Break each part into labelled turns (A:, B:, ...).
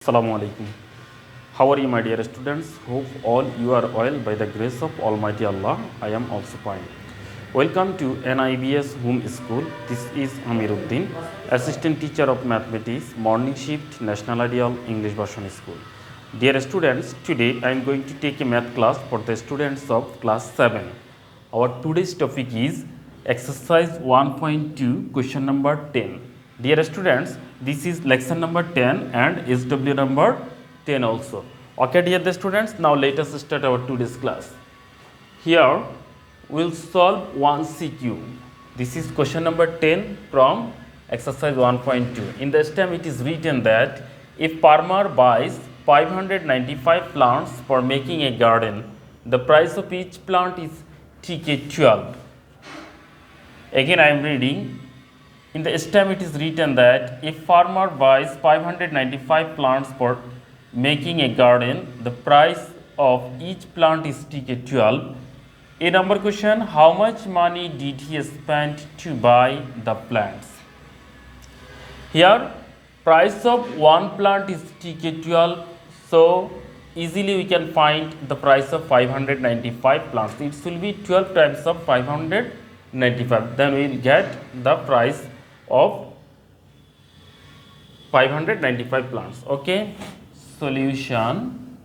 A: Assalamu alaikum. How are you, my dear students? Hope all you are well by the grace of Almighty Allah. I am also fine. Welcome to NIBS Home School. This is Amir Uddin, Assistant Teacher of Mathematics, Morning Shift, National Ideal English Version School. Dear students, today I am going to take a math class for the students of class 7. Our today's topic is exercise 1.2, question number 10. Dear students, this is lesson number 10 and SW number 10 also. Okay, dear the students, now let us start our today's class. Here we will solve one CQ. This is question number 10 from exercise 1.2. In the stem it is written that if farmer buys 595 plants for making a garden, the price of each plant is TK12. Again I am reading. In the stem it is written that if farmer buys 595 plants for making a garden, the price of each plant is TK12. A number question, how much money did he spend to buy the plants? Here price of one plant is TK12, so easily we can find the price of 595 plants. It will be 12 times of 595. Then we will get the price of 595 plants. Okay, solution.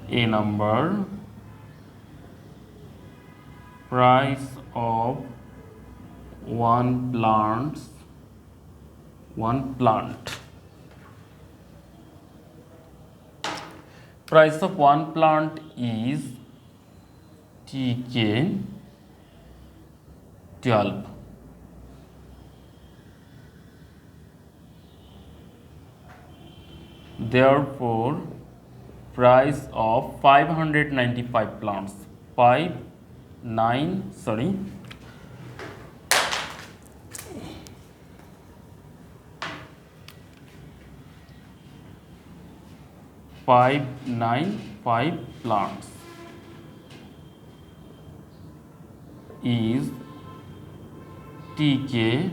A: A number, price of one plant price of one plant is TK 12. Therefore, price of 595 plants, 595 plants is TK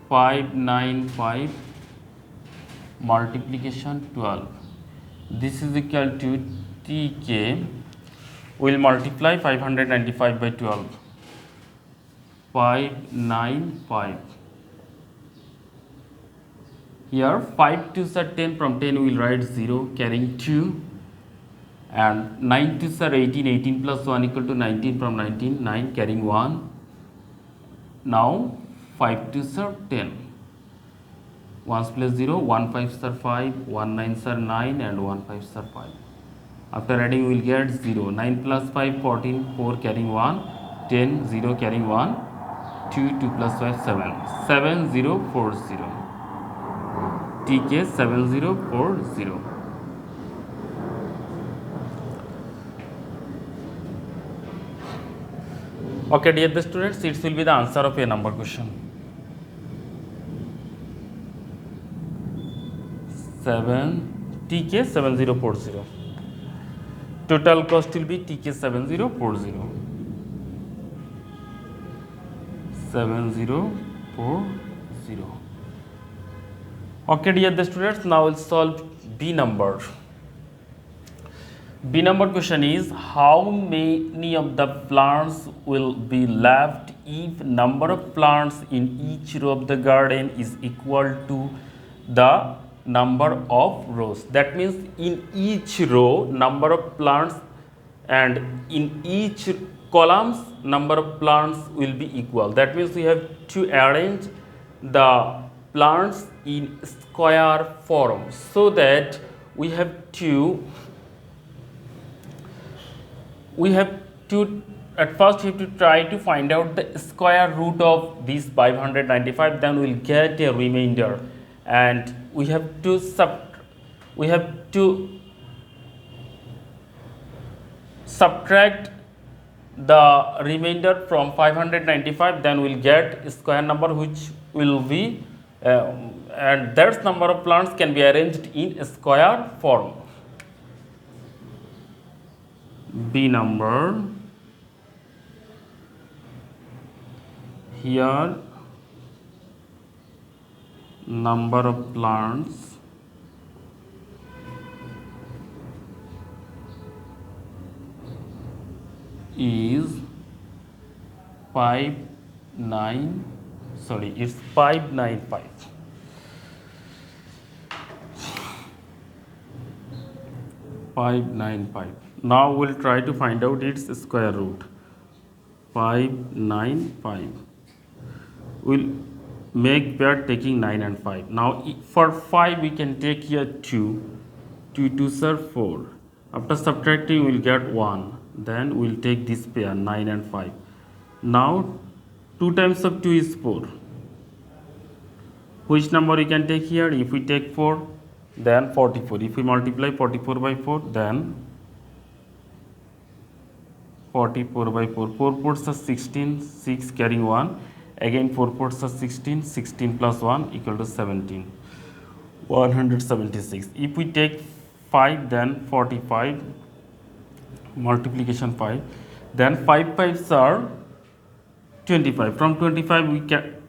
A: 595 multiplication 12. This is equal to TK. We will multiply 595 by 12. 595. Here 5 2s are 10, from 10 we will write 0 carrying 2, and 9 2s are 18, 18 plus 1 equal to 19, from 19 9 carrying 1. Now 5 2s are 10, 1s plus 0, 1 5s are 5, 1 9s are 9 and 1 5s are 5. After adding we will get 0, 9 plus 5 14, 4 carrying 1, 10 0 carrying 1, 2 2 plus 5 7, 7040. TK 7040. Okay, dear the students, it will be the answer of a number question. TK 7040. Total cost will be TK 7040. 7040. Okay, dear the students, now we'll solve B number. B number question is, how many of the plants will be left if number of plants in each row of the garden is equal to the number of rows. That means in each row number of plants and in each columns number of plants will be equal. That means we have to arrange the plants in square form, so that we have to at first we have to try to find out the square root of this 595, then we will get a remainder, and we have to subtract the remainder from 595, then we will get a square number which will be and that number of plants can be arranged in a square form. B number, Here number of plants is 595. Now we'll try to find out its square root. 595. We'll make pair taking 9 and 5. Now for 5 we can take here 2. 2 2s are 4. After subtracting we'll get 1. Then we'll take this pair 9 and 5. Now 2 times of 2 is 4. Which number we can take here? If we take 4, then 44. If we multiply 44 by 4, then 44 by 4. 4 4s are 16, 6 carrying 1. Again 4 4s are 16, 16 plus 1 equal to 17. 176. If we take 5, then 45. Multiplication 5. Then 5 5s are 25. From 25 we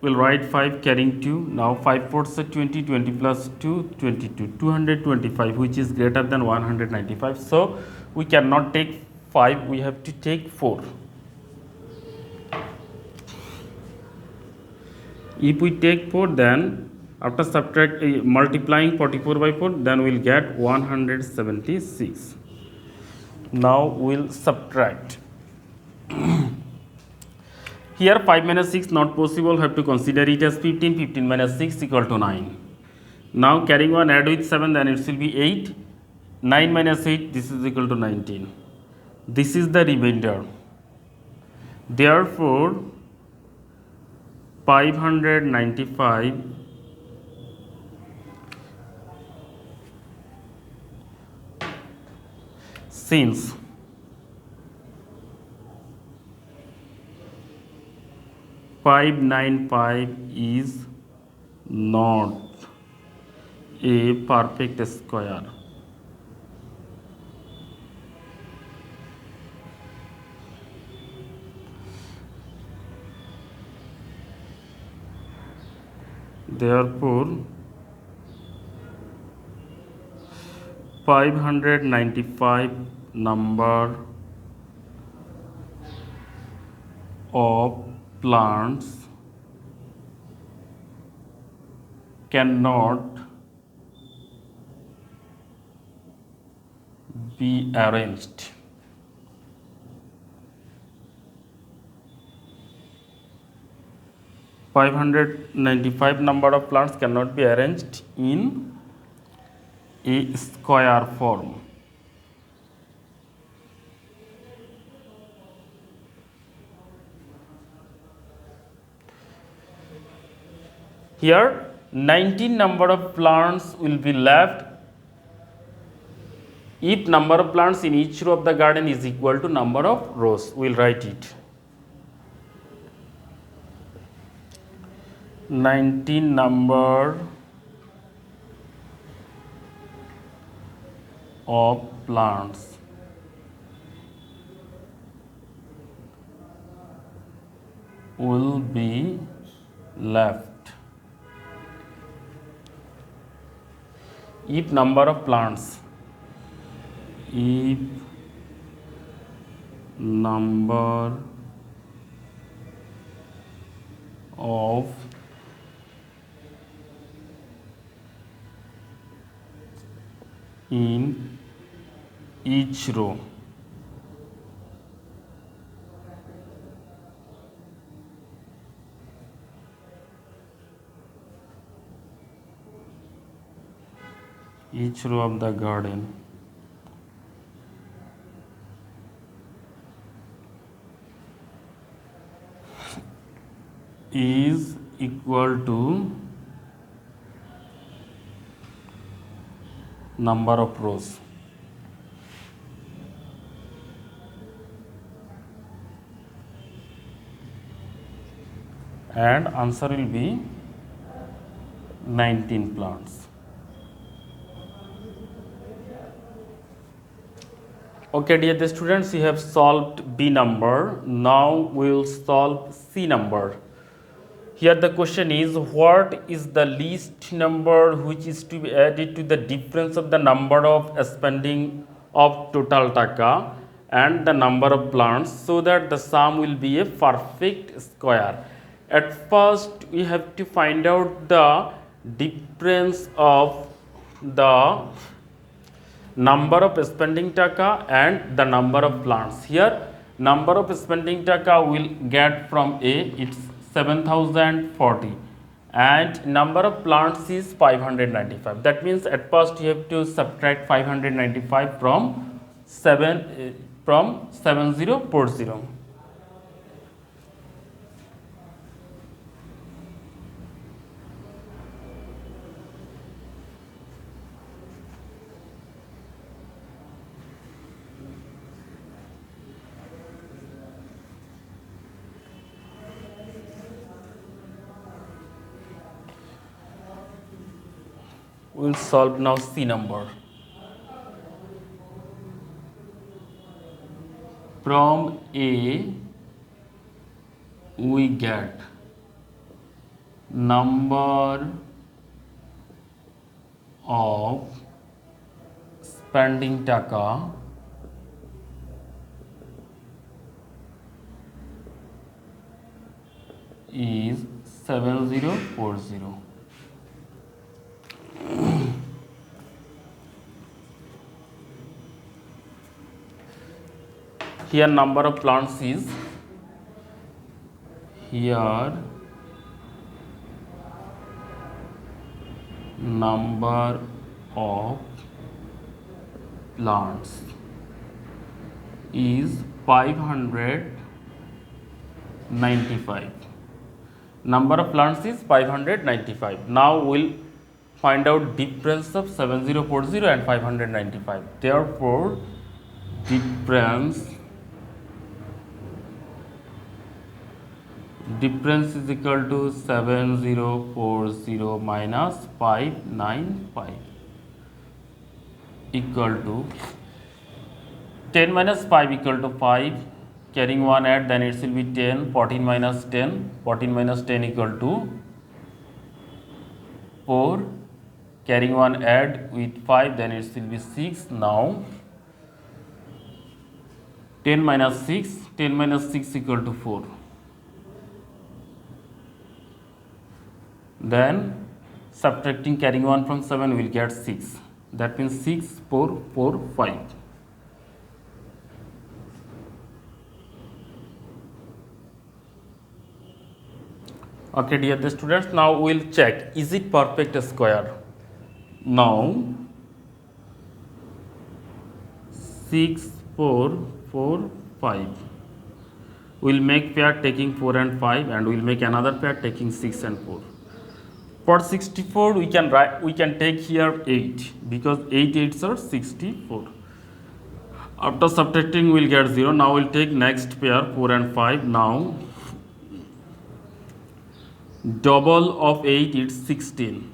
A: will write 5 carrying 2. Now 5 4s are 20. 20 plus 2, 22. 225, which is greater than 195. So we cannot take 5. We have to take 4. If we take 4, then after multiplying 44 by 4, then we'll get 176. Now we'll subtract. Here 5 minus 6 not possible, have to consider it as 15. 15 minus 6 equal to 9. Now carrying 1, add with 7, then it will be 8. 9 minus 8, this is equal to 19. This is the remainder. Therefore 595 since 595 is not a perfect square. Therefore 595 number of plants cannot be arranged. .595 number of plants cannot be arranged in a square form. Here 19 number of plants will be left if number of plants in each row of the garden is equal to number of rows. We will write it. 19 number of plants will be left if number of plants in each row of the garden is equal to number of rows. And answer will be 19 plants. Okay, dear students, you have solved B number. Now we will solve C number. Here the question is, what is the least number which is to be added to the difference of the number of spending of total taka and the number of plants so that the sum will be a perfect square. At first we have to find out the difference of the number of spending taka and the number of plants. Here number of spending taka will get from A, it's 7040, and number of plants is 595. That means at first you have to subtract 595 from 7040. We will solve now C number. From A we get number of spending taka is 7040. Here number of plants is, here number of plants is 595. Number of plants is 595. Now we'll find out difference of 7040 and 595. Therefore, difference is equal to 7040 minus 595 equal to 10 minus 5 equal to 5, carrying 1 add, then it will be 10, 14 minus 10, 14 minus 10 equal to 4, carrying 1 add with 5, then it will be 6. Now 10 minus 6 equal to 4. Then subtracting carrying 1 from 7 we will get 6. That means 6, 4, 4, 5. Okay, dear the students, now we will check, is it perfect square? Now 6, 4, 4, 5. We will make pair taking 4 and 5, and we will make another pair taking 6 and 4. For 64 we can take here 8, because 8 8s are 64. After subtracting we will get 0. Now we will take next pair 4 and 5. Now double of 8 is 16.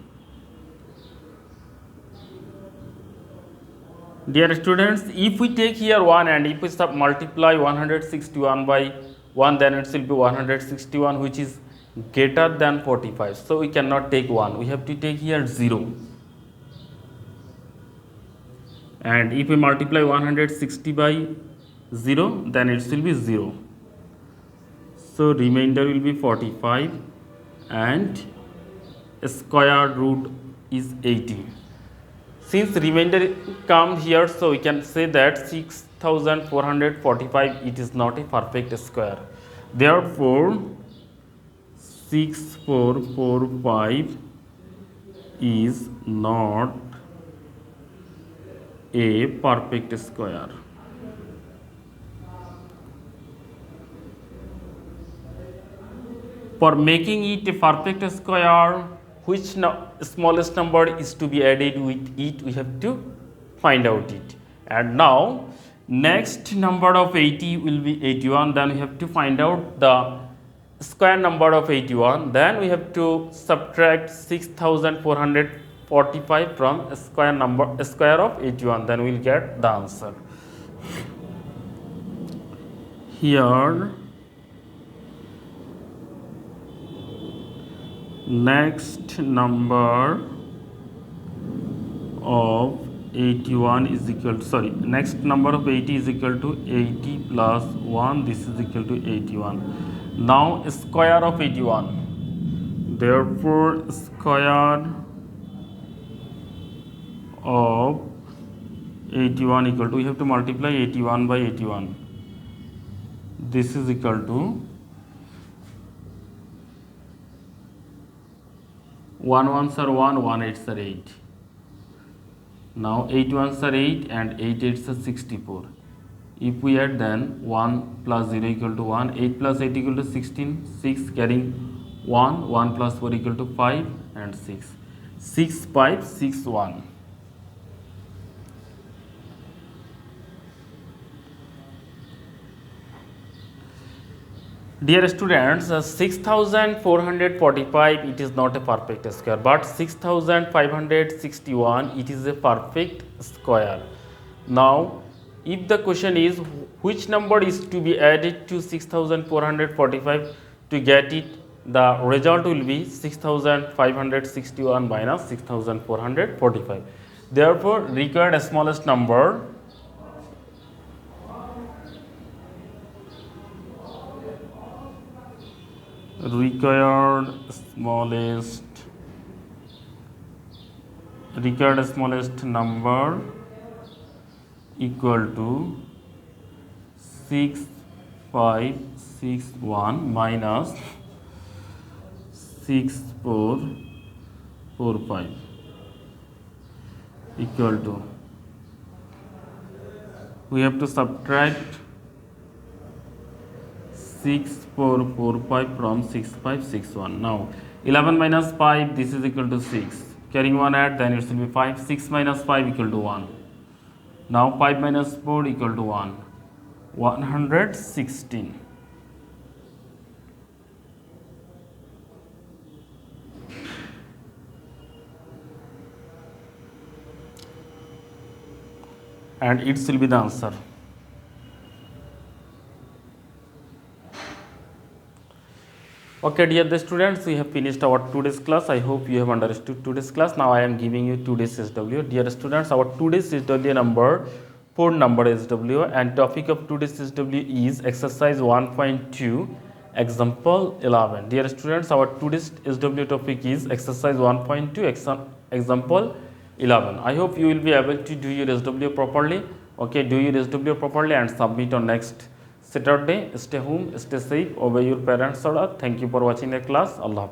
A: Dear students, if we take here 1 and if we multiply 161 by 1, then it will be 161, which is greater than 45. So we cannot take 1, we have to take here 0. And if we multiply 160 by 0, then it will be 0. So remainder will be 45 and square root is 80. Since remainder comes here, so we can say that 6445 it is not a perfect square. Therefore 6445 is not a perfect square. For making it a perfect square, which smallest number is to be added with it, we have to find out it. And now next number of 80 will be 81. Then we have to find out the square number of 81. Then we have to subtract 6445 from square of 81. Then we will get the answer. Here Next number of 81 is equal to, sorry, next number of 80 is equal to 80 plus 1, this is equal to 81. Now square of 81, therefore square of 81 equal to, we have to multiply 81 by 81, this is equal to 1 ones are 1, 1 eights are 8. Now 8 ones are 8 and 8 eights are 64. If we add, then 1 plus 0 equal to 1, 8 plus 8 equal to 16, 6 carrying 1, 1 plus 4 equal to 5 and 6. 6, 5, 6, 1. Dear students, 6445 it is not a perfect square, but 6561 it is a perfect square. Now, if the question is which number is to be added to 6445 to get it, the result will be 6561 minus 6445. Therefore, required smallest number required smallest number equal to 6561 minus 6445 equal to, we have to subtract 6445 from 6561. Now 11 minus 5, this is equal to 6. Carrying 1 add, then it will be 5. 6 minus 5 equal to 1. Now 5 minus 4 equal to 1. 116. And it will be the answer. Okay, dear students, we have finished our today's class. I hope you have understood today's class. Now I am giving you today's SW. Dear students, our today's SW number 4 number SW, and topic of today's SW is exercise 1.2 example 11. Dear students, our today's SW topic is exercise 1.2 example 11. I hope you will be able to do your SW properly. Okay, do your SW properly and submit on next Saturday. Stay home, stay safe, obey your parents' order. Thank you for watching the class. Allah Hafiz.